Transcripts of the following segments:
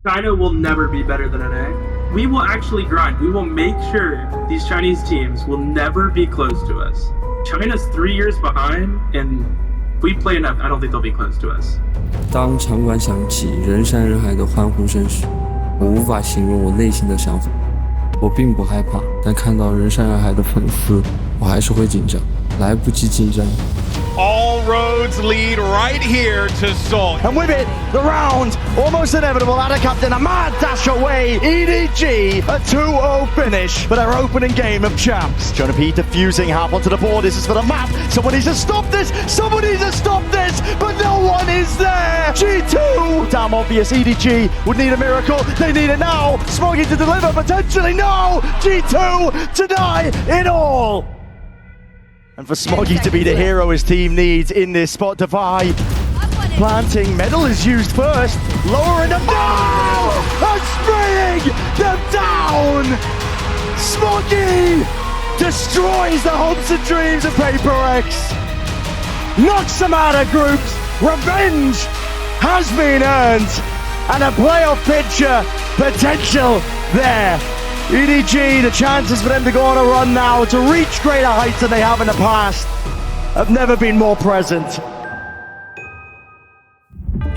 China will never be better than NA. We will actually grind. We will make sure these Chinese teams will never be close to us. China's 3 years behind, and if we play enough, I don't think they'll be close to us. 当场馆响起人山人海的欢呼声时，我无法形容我内心的想法。我并不害怕，但看到人山人海的粉丝，我还是会紧张，来不及紧张。All roads lead right here to Seoul. And with it, the round almost inevitable. Ada captain, a mad dash away. EDG, a 2-0 finish for their opening game of champs. Jonah P defusing half onto the board. This is for the map. Someone needs to stop this. Someone needs to stop this. But no one is there. G2, damn obvious. EDG would need a miracle. They need it now. Smoggy to deliver, potentially no. G2 to die in all. And for Smoggy to be the hero his team needs in this spot, Defy. Planting, medal is used first, lowering them down, and spraying them down! Smoggy destroys the hopes and dreams of Paper X, knocks them out of groups, revenge has been earned, and a playoff picture potential there. EDG, the chances for them to go on a run now, to reach greater heights than they have in the past, have never been more present.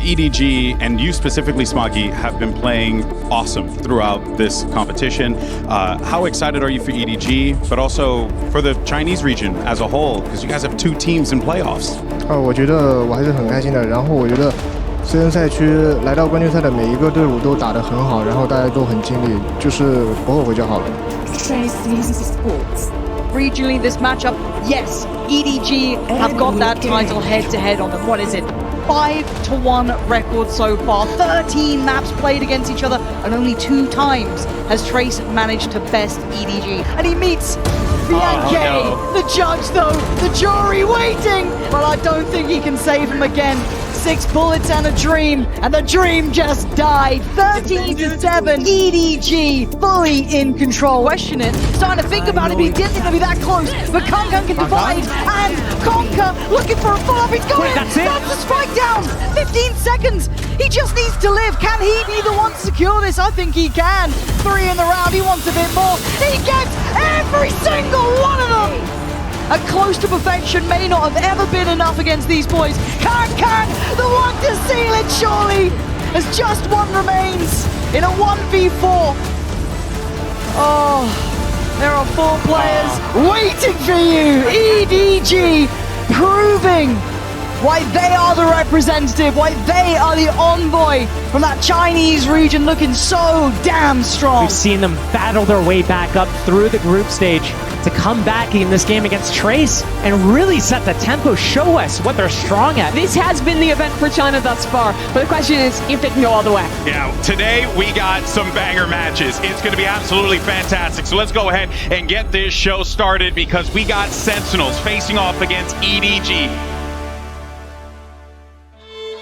EDG, and you specifically, Smoggy, have been playing awesome throughout this competition. How excited are you for EDG, but also for the Chinese region as a whole? Because you guys have 2 teams in playoffs. 我觉得我还是很开心的。然后我觉得私人赛区来到冠军赛的每一个队伍都打得很好，然后大家都很尽力，就是不后悔就好了。Trace Esports. Regionally, this matchup, yes, EDG have got that title head-to-head on them. What is it? 5-1 record so far. 13 maps played against each other, and only 2 times has Trace managed to best EDG. And he meets VALORANT. The judge, though, the jury waiting. But I don't think he can save him again. 6 bullets and a dream, and the dream just died. 13-7, EDG fully in control. Question it, starting to think about it, but he didn't think it'd be that close. But KangKang can divide, and Conker looking for a follow-up. He's going, that's the strike down. 15 seconds, he just needs to live. Can he be the one to secure this? I think he can. 3 in the round, he wants a bit more. He gets every single one of them. A close to perfection may not have ever been enough against these boys. KangKang, the one to seal it surely, as just one remains in a 1v4. Oh, there are 4 players waiting for you. EDG proving why they are the representative, why they are the envoy from that Chinese region, looking so damn strong. We've seen them battle their way back up through the group stage to come back in this game against Trace and really set the tempo, show us what they're strong at. This has been the event for China thus far, but the question is if they can go all the way. Yeah, today we got some banger matches. It's going to be absolutely fantastic. So let's go ahead and get this show started because we got Sentinels facing off against EDG.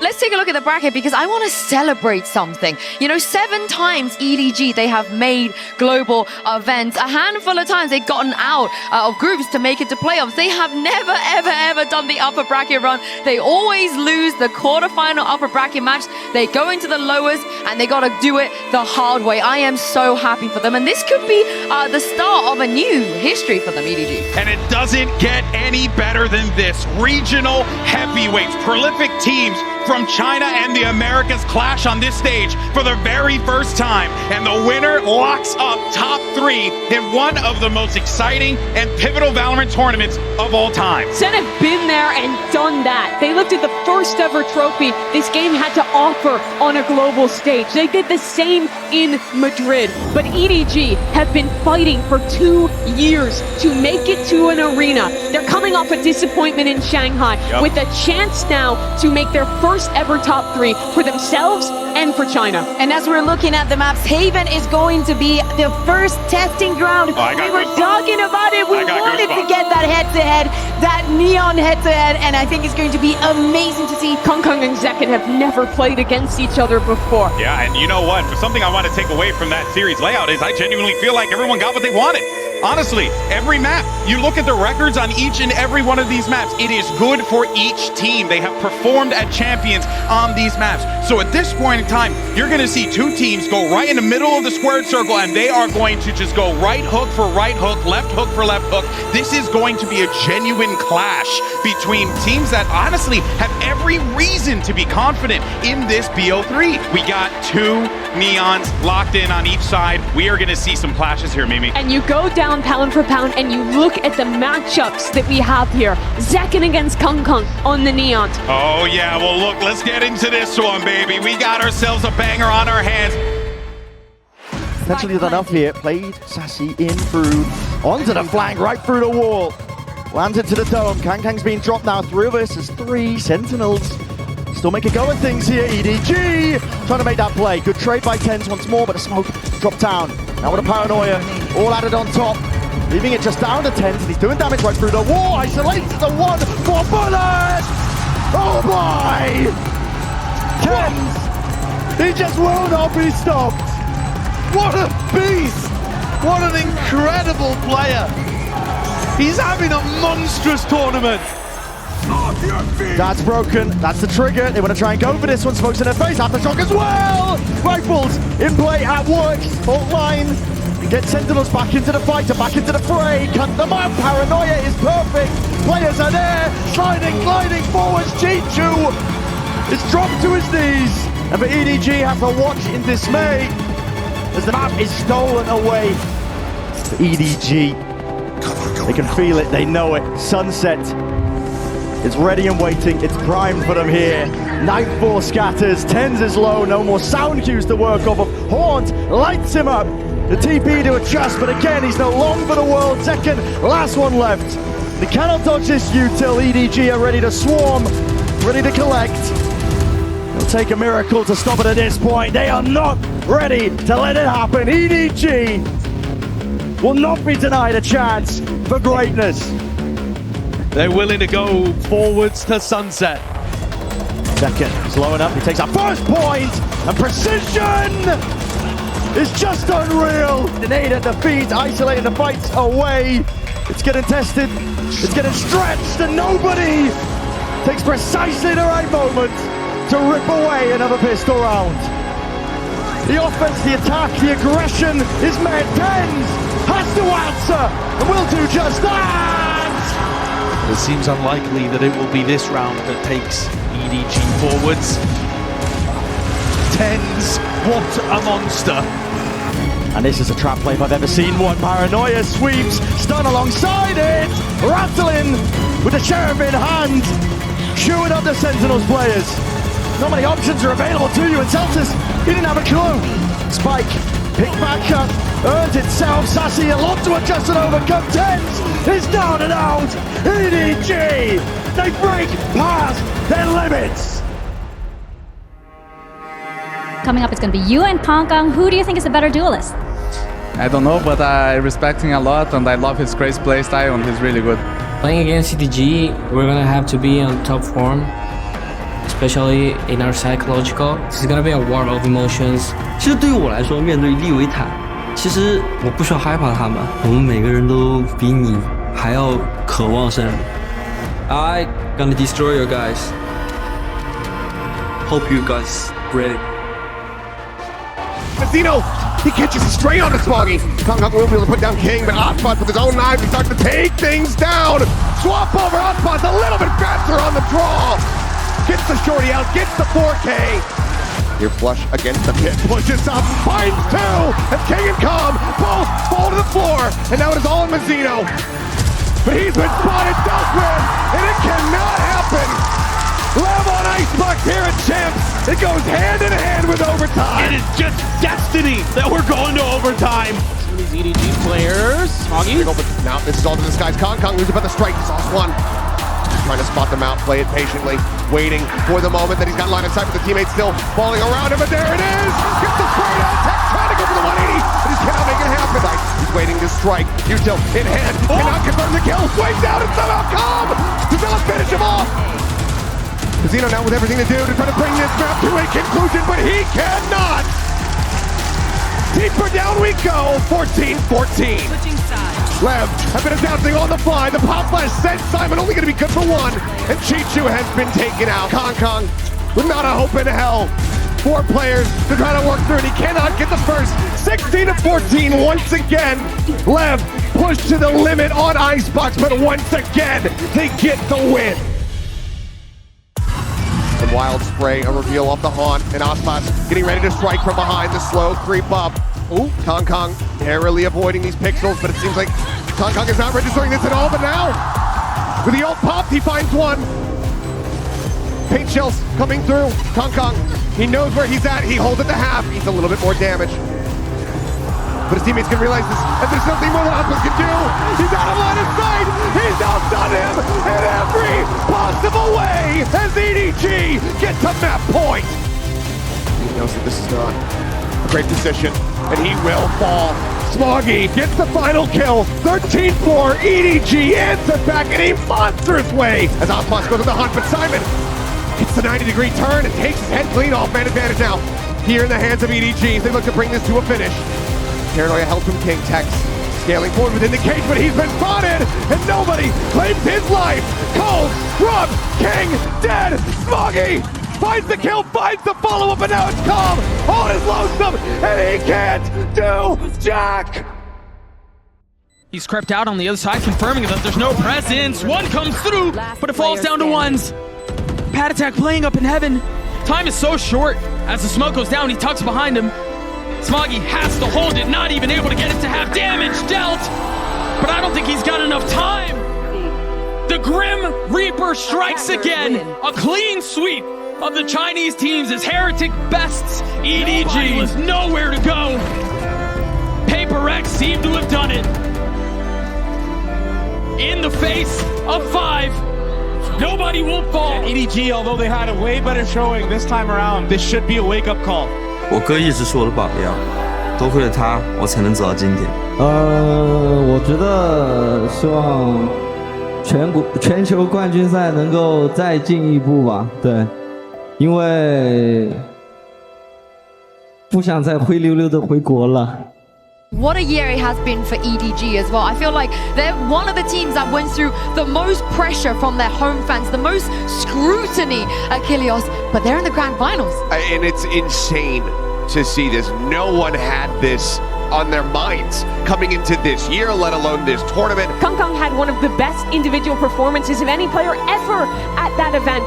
Let's take a look at the bracket because I want to celebrate something. You know, 7 times EDG, they have made global events. A handful of times they've gotten out of groups to make it to playoffs. They have never, ever, ever done the upper bracket run. They always lose the quarterfinal upper bracket match. They go into the lowest and they got to do it the hard way. I am so happy for them. And this could be the start of a new history for them, EDG. And it doesn't get any better than this. Regional heavyweights, prolific teams from China and the Americas clash on this stage for the very first time, and the winner locks up top 3 in one of the most exciting and pivotal VALORANT tournaments of all time. Sen have been there and done that. They lifted the first ever trophy this game had to offer on a global stage. They did the same in Madrid, but EDG have been fighting for 2 years to make it to an arena. They're coming off a disappointment in Shanghai with a chance now to make their first ever top 3 for themselves and for China. And as we're looking at the maps, Haven is going to be the first testing ground. We were talking about it. We wanted to get that head-to-head, that neon head-to-head, and I think it's going to be amazing to see. KangKang and Zekken have never played against each other before. Yeah, and you know what? For something I want to take away from that series layout is I genuinely feel like everyone got what they wanted. Honestly, every map, you look at the records on each and every one of these maps, it is good for each team. They have performed at Champions on these maps. So at this point in time, you're going to see two teams go right in the middle of the squared circle, and they are going to just go right hook for right hook, left hook for left hook. This is going to be a genuine clash between teams that honestly have every reason to be confident in this BO3. We got two Neons locked in on each side. We are going to see some clashes here, Mimi. And you go down pound for pound and you look at the matchups that we have here. Zekken against KangKang on the Neons. Oh yeah, well look, let's get into this one, baby. We got ourselves a banger on our hands. Potentially done enough here. Played Sassy in through, onto the flank, right through the wall. Lands into the dome. KangKang's being dropped now. 3 versus 3. Sentinels still make a go of things here. EDG trying to make that play. Good trade by Tens once more, but the smoke dropped down. Now with a paranoia, all added on top. Leaving it just down to Tens, and he's doing damage right through the wall. Isolates the 1 for bullet! Oh boy! Tens! He just will not be stopped! What a beast! What an incredible player! He's having a monstrous tournament! That's broken. That's the trigger. They want to try and go for this one. Smokes in their face. Aftershock as well. Rifles in play at work. Fault line. Get Sentinels back into the fight, back into the fray. Cut them up. Paranoia is perfect. Players are there. Sliding, gliding forwards. CHICHOO is dropped to his knees. And the EDG have to watch in dismay as the map is stolen away. For EDG. They can feel it. They know it. Sunset. It's ready and waiting, it's primed for them here. Nightfall scatters, Tens is low, no more sound cues to work off of. Haunt lights him up. The TP to adjust, but again, he's no long for the world. Second, last one left. They cannot dodge this util. EDG are ready to swarm, ready to collect. It'll take a miracle to stop it at this point. They are not ready to let it happen. EDG will not be denied a chance for greatness. They're willing to go forwards to sunset. Second, slowing up, he takes a first point, and precision is just unreal. Nada defeat, isolating the fights away. It's getting tested, it's getting stretched, and nobody takes precisely the right moment to rip away another pistol round. The offense, the attack, the aggression is met. Tens has to answer, and will do just that. It seems unlikely that it will be this round that takes EDG forwards. Tens, what a monster. And this is a trap play if I've ever seen one. Paranoia sweeps, stun alongside it. Rattling with the sheriff in hand. Chewing up the Sentinels players. Not many options are available to you, and Celtics, he didn't have a clue. Spike, pick back up, earns itself. Sassy, a lot to adjust and overcome. Tens is down and out. EDG, they break past their limits. Coming up, it's going to be you and KangKang. Who do you think is the better duelist? I don't know, but I respect him a lot, and I love his crazy play style, and he's really good. Playing against EDG, we're gonna have to be on top form, especially in our psychological. It's gonna be a war of emotions. 其实对于我来说，面对利维坦，其实我不需要害怕他们，我们每个人都比你还要渴望胜利。I gonna destroy you guys. Hope you guys ready. Mazzino, he catches straight on the Smoggy. KangKang will be able to put down King, but aspas with his own knife, he starts to take things down. Swap over, aspas a little bit faster on the draw. Gets the shorty out, gets the 4K. Here flush against the pit, pushes up, finds two, and King and Calm both fall to the floor, and now it is all on Mazzino. But he's been spotted, dealt with, and it cannot happen. Lev on Icebox here at Champs. It goes hand in hand with overtime. It is just destiny that we're going to overtime. Some of these EDG players, Smoggy. Now this is all to this guy's KangKang, who's about to strike. He's off one. Trying to spot them out, play it patiently, waiting for the moment that he's got line of sight with the teammates still falling around him, but there it is! Gets the spray down, Tech trying to go for the 180, but he cannot make it happen. He's waiting to strike, Util in hand, cannot confirm the kill, waits out and somehow Calm does not finish him off! Mazzino now with everything to do to try to bring this map to a conclusion, but he cannot! Deeper down we go, 14-14. Lev, a bit of bouncing on the fly. The pop flash sent Simon, only going to be good for one. And CHICHOO has been taken out. KangKang with not a hope in hell. 4 players to try to work through, and he cannot get the first. 16-14 once again. Lev pushed to the limit on Icebox, but once again, they get the win. And Wild Spray, a reveal off the haunt, and aspas getting ready to strike from behind. The slow creep up. Ooh, KangKang narrowly avoiding these pixels, but it seems like KangKang is not registering this at all, but now, with the ult popped, he finds one. Paint shells coming through. KangKang, he knows where he's at. He holds it to half. He's a little bit more damage. But his teammates can realize this, and there's nothing more that aspas can do. He's out of line of sight. He's outdone him in every possible way as EDG gets a map point. He knows that this is not a great position, and he will fall. Smoggy gets the final kill. 13-4, EDG answers back in a monstrous way as aspas goes on the hunt, but Simon gets the 90-degree turn and takes his head clean off. Man advantage now here in the hands of EDG as they look to bring this to a finish. Paranoia help from KangTex, scaling forward within the cage, but he's been spotted, and nobody claims his life. Cold, Scrub, King, dead. Smoggy finds the kill, finds the follow-up, and now it's calm. All is lonesome, and he can't do jack. He's crept out on the other side, confirming that there's no presence. One comes through, but it falls down to ones. Pad attack playing up in heaven. Time is so short. As the smoke goes down, he tucks behind him. Smoggy has to hold it, not even able to get it to have damage dealt. But I don't think he's got enough time. The Grim Reaper strikes again. A clean sweep of the Chinese teams as Heretic bests EDG. Was nowhere to go. Paper X seemed to have done it. In the face of 5. Nobody will fall. And EDG, although they had a way better showing this time around, this should be a wake-up call. 我哥一直是我的榜样，多亏了他，我才能走到今天。我觉得希望全球冠军赛能够再进一步吧，对，因为不想再灰溜溜的回国了。What a year it has been for EDG as well. I feel like they're one of the teams that went through the most pressure from their home fans, the most scrutiny at Kilios, but they're in the grand finals. And it's insane to see this. No one had this on their minds coming into this year, let alone this tournament. KangKang had one of the best individual performances of any player ever at that event.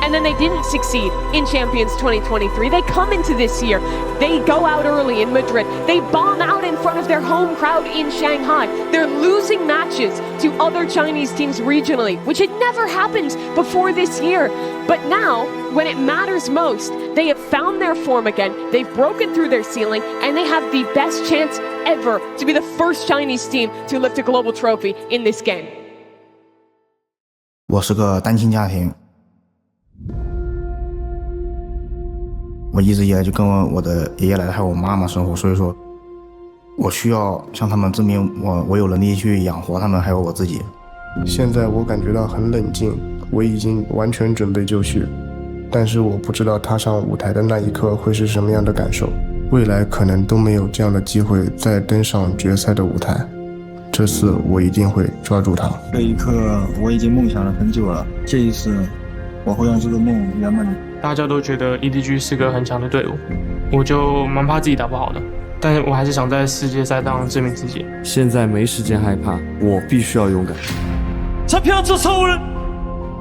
And then they didn't succeed in Champions 2023. They come into this year, they go out early in Madrid, they bomb out in front of their home crowd in Shanghai. They're losing matches to other Chinese teams regionally, which had never happened before this year. But now, when it matters most, they have found their form again, they've broken through their ceiling, and they have the best chance ever to be the first Chinese team to lift a global trophy in this game. 我是个单亲家庭。我一直以来就跟我的爷爷奶奶还有我妈妈生活，所以说我需要向他们证明我有能力去养活他们还有我自己。现在我感觉到很冷静，我已经完全准备就绪，但是我不知道踏上舞台的那一刻会是什么样的感受，未来可能都没有这样的机会再登上决赛的舞台，这次我一定会抓住它。这一刻我已经梦想了很久了，这一次我会让这个梦圆满。大家都觉得 EDG 是个很强的队伍，我就蛮怕自己打不好的，但是我还是想在世界赛当证明自己。现在没时间害怕，我必须要勇敢。 챔피언즈 서울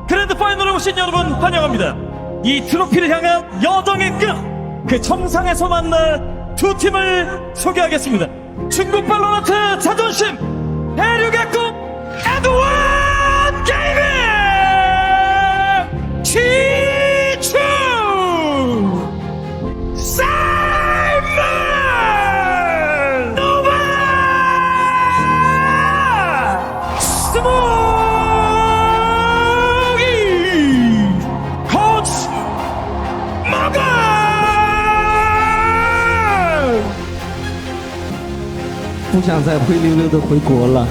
그랜드 파이널에 오신 여러분 환영합니다. 이 트로피를 향한 여정의 끈, 그 정상에서 만날 두 팀을 소개하겠습니다. 중국 발로란트 자존심, 대륙의 꿈, 에드원 게이밍! 치추! 사이먼! 노바! 스모기! 코치! 머건! 不想再灰溜溜的回国了。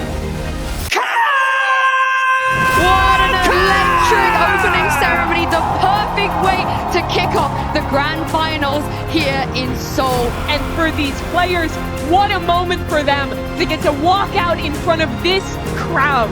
What an electric opening ceremony, the perfect way to kick off the grand finals here in Seoul. And for these players, what a moment for them to get to walk out in front of this crowd.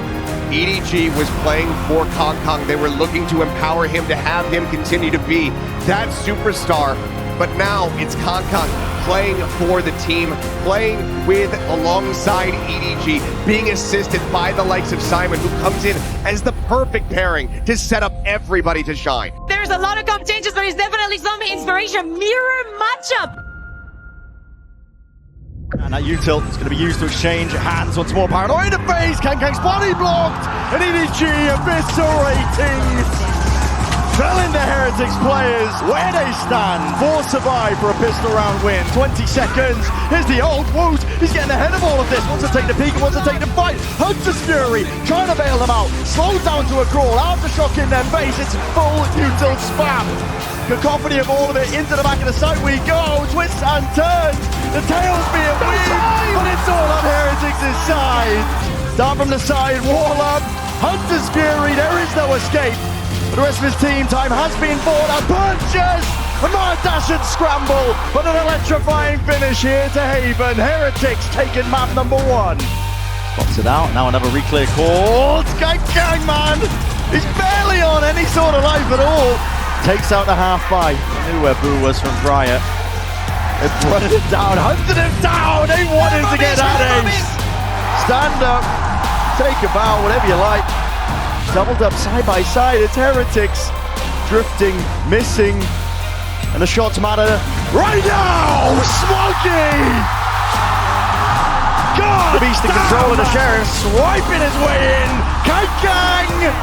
EDG was playing for KangKang. They were looking to empower him, to have him continue to be that superstar. But now it's KangKang playing for the team, playing with alongside EDG, being assisted by the likes of Simon, who comes in as the perfect pairing to set up everybody to shine. There's a lot of comp changes, but there's definitely some inspiration. Mirror matchup. And that util is going to be used to exchange hands once more. Paranoid in the face, KangKang's body blocked, and EDG eviscerating. Telling the Heretics players where they stand. 4 survive for a pistol round win. 20 seconds. Here's the old Woot. He's getting ahead of all of this. Wants to take the peek and wants to take the fight. Hunter's Fury trying to bail them out. Slows down to a crawl. Aftershock in their face. It's full util spam. Cacophony of all of it. Into the back of the site we go. Twists and turns. The tail's being weaved, but it's all on Heretics' side. Down from the side. Wall up. Hunter's Fury. There is no escape. The rest of his team time has been bought. A punches! A mad dash and scramble, but an electrifying finish here to Haven. Heretics taking map number 1. Spots it out, now another reclear call. It's KangKang, man! He's barely on any sort of life at all. Takes out the half by. I knew where Boo was from Riot. They brought it down, hunted him down! They wanted to get at him! Stand up, take a bow, whatever you like. Doubled up side by side, it's Heretics. Drifting, missing, and the shots matter right now! Smoggy! God! The beast in control of the Sheriff, swiping his way in. KangKang!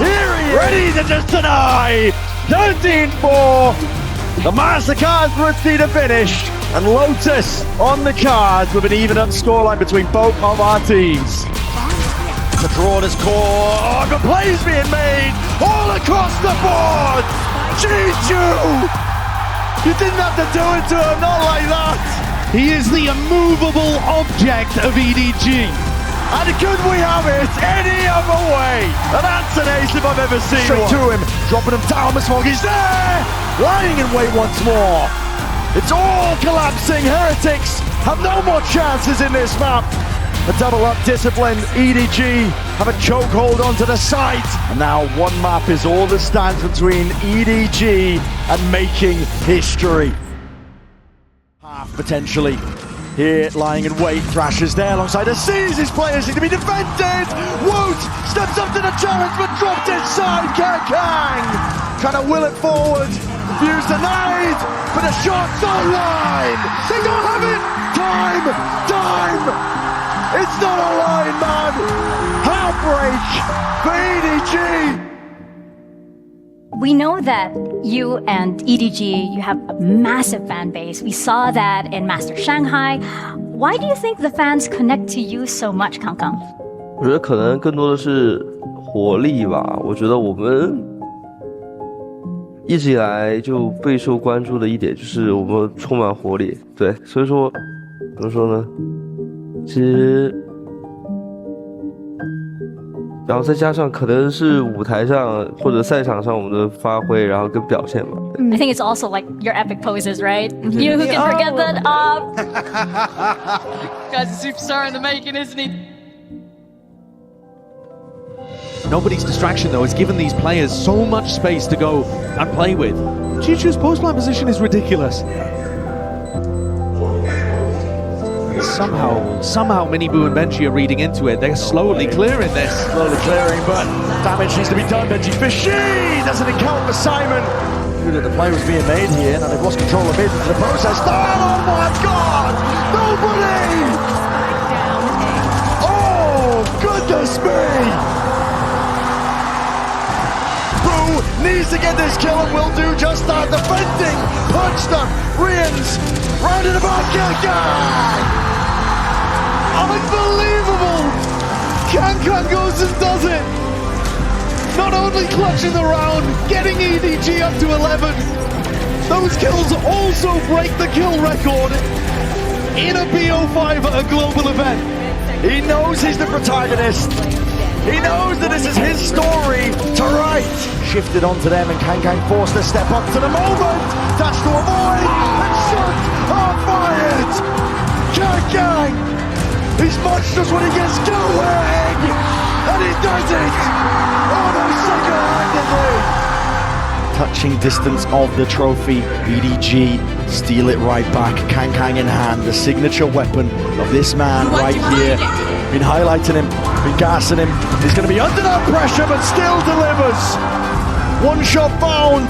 Here he is! Ready to just deny! 13-4! The Mastercard rookie to finish, and Lotus on the cards with an even up scoreline between both of our teams. The draw this core, the plays being made all across the board. CHICHOO! You didn't have to do it to him, not like that. He is the immovable object of EDG. And could we have it any other way? And that's an ace if I've ever seen one. Straight to him, dropping him down, Smoggy's there! Lying in wait once more. It's all collapsing. Heretics have no more chances in this map. A double up discipline, EDG have a chokehold onto the site. And now one map is all that stands between EDG and making history. Half potentially. Here, lying in wait, Thrash is there alongside a seas. His players need to be defended. Woot steps up to the challenge but dropped inside. KangKang trying to will it forward. Fuse denied, but a shot's online. They don't have it. Time. It's not a line, man! Heartbreak for EDG! We know that you and EDG, you have a massive fan base. We saw that in Master Shanghai. Why do you think the fans connect to you so much, KangKang? 我觉得可能更多的是活力吧。我觉得我们一直以来就备受关注的一点就是我们充满活力，对，所以说怎么说呢？其实，然后再加上可能是舞台上或者赛场上我们的发挥，然后跟表现吧。I think it's also like your epic poses, right? You who can forget that? Guy's a superstar in the making, isn't he? Nobody's distraction, though, has given these players so much space to go and play with. CHICHOO's post-line position is ridiculous. Somehow Miniboo and Benji are reading into it. They're slowly clearing this. Slowly clearing, but damage needs to be done. Benji Fishy does an encounter for Simon. Knew that the play was being made here, and they've lost control of it in the process. Oh my God! Nobody! Oh, goodness me! Boo needs to get this kill and will do just that. Defending, punched up, Rians, round in the back, KangKang! Unbelievable! KangKang goes and does it! Not only clutching the round, getting EDG up to 11, those kills also break the kill record in a BO5 at a global event. He knows he's the protagonist. He knows that this is his story to write. Shifted onto them and KangKang forced to step up to the moment. Dash to avoid and shot. are fired! KangKang! He's monstrous when he gets going! And he does it! Almost single-handedly! Touching distance of the trophy, EDG steal it right back, KangKang in hand, the signature weapon of this man right here. Been highlighting him, been gassing him. He's going to be under that pressure, but still delivers. One shot found.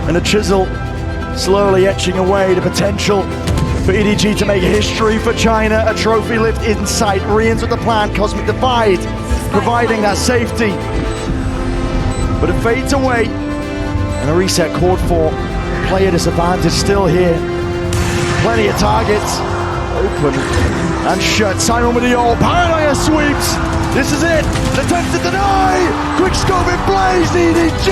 And a chisel slowly etching away the potential for EDG to make history for China. A trophy lift in sight. Rians with the plan, Cosmic Divide providing that safety. But it fades away, and a reset called for. Player disadvantage still here. Plenty of targets. Open and shut. Simon with the ult. Paranoia sweeps. This is it. Attempt to deny. Quick scope in blaze. EDG.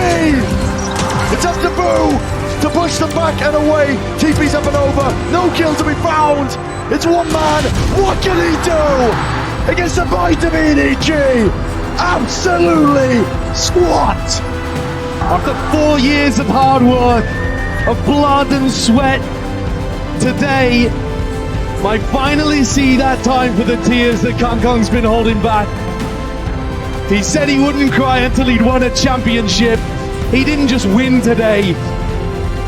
It's up to Boo to push them back and away. TP's up and over. No kill to be found. It's one man. What can he do against the bite of EDG? Absolutely squat! After 4 years of hard work, of blood and sweat, today, I finally see that time for the tears that KangKang's been holding back. He said he wouldn't cry until he'd won a championship. He didn't just win today.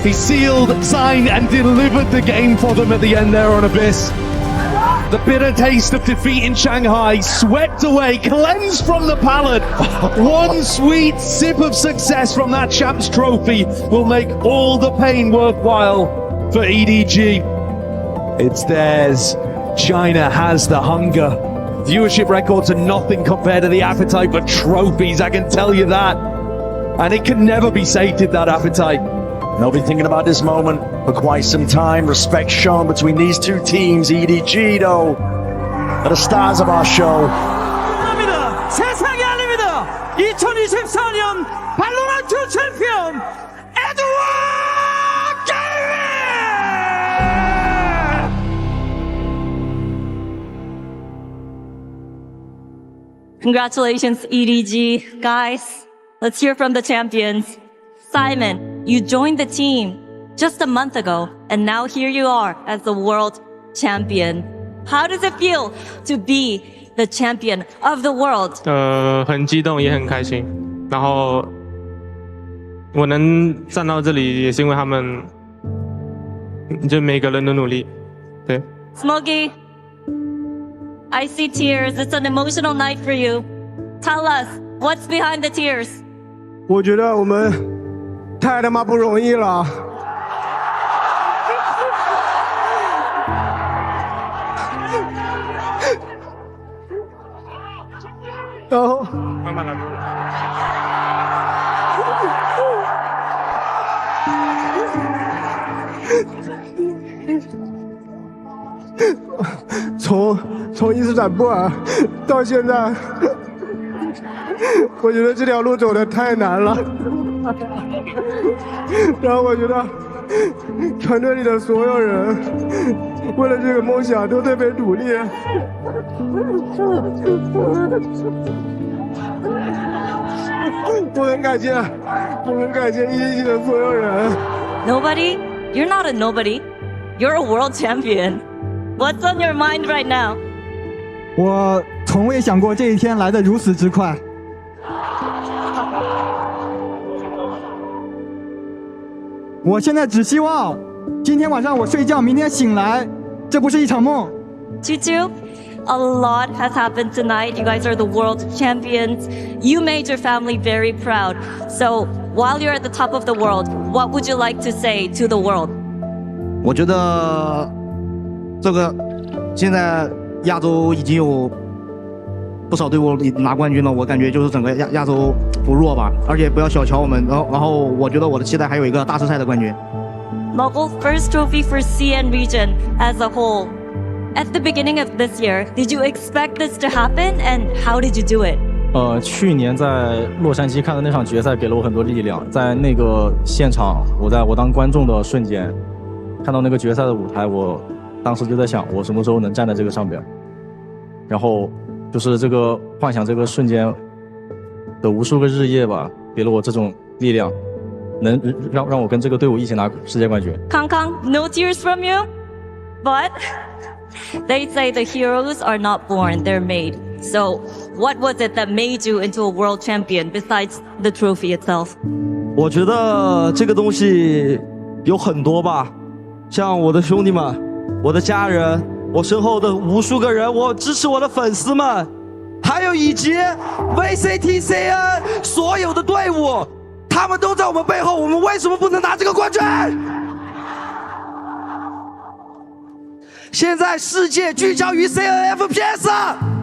He sealed, signed, and delivered the game for them at the end there on Abyss. The bitter taste of defeat in Shanghai, swept away, cleansed from the palate. One sweet sip of success from that Champs Trophy will make all the pain worthwhile for EDG. It's theirs. China has the hunger. Viewership records are nothing compared to the appetite for trophies, I can tell you that. And it can never be sated, that appetite. They'll be thinking about this moment for quite some time. Respect shown between these two teams. EDG, though, are the stars of our show. 세상이 알립니다. 2024년 발로란트 챔피언 Congratulations, EDG. Guys, let's hear from the champions. Simon, you joined the team just a month ago, and now here you are as the world champion. How does it feel to be the champion of the world? 很激动，也很开心。然后我能站到这里，也是因为他们，就每个人的努力。对。Smoggy, I see tears. It's an emotional night for you. Tell us, what's behind the tears? 我觉得我们太他妈不容易了。然后，慢慢来。从伊斯坦布尔到现在，我觉得这条路走得太难了。然后我觉得团队里的所有人为了这个梦想都特别努力。我很感谢EDG的所有人。Nobody? You're not a nobody. You're a world champion. What's on your mind right now? 我从未想过这一天来得如此之快。我现在只希望今天晚上我睡觉，明天醒来，这不是一场梦。CHICHOO, a lot has happened tonight. You guys are the world champions. You made your family very proud. So while you're at the top of the world, what would you like to say to the world? 我觉得这个现在亚洲已经有不少队伍拿冠军了，我感觉就是整个亚洲不弱吧，而且不要小瞧我们。然后我觉得我的期待还有一个大师赛的冠军。Mogul, first trophy for CN region as a whole. At the beginning of this year, did you expect this to happen, and how did you do it? 去年在洛杉矶看的那场决赛给了我很多力量，在那个现场，我当观众的瞬间，看到那个决赛的舞台，我当时就在想，我什么时候能站在这个上边？然后就是这个幻想这个瞬间的无数个日夜吧，给了我这种力量。能让我跟这个队伍一起拿世界冠军。 KangKang, no tears from you, but they say the heroes are not born, they're made. So, what was it that made you into a world champion besides the trophy itself? 我觉得这个东西有很多吧，像我的兄弟们、我的家人、我身后的无数个人，我支持我的粉丝们，还有以及 VCT CN 所有的队伍，他们都在我们背后，我们为什么不能拿这个冠军？现在世界聚焦于 CNFPS。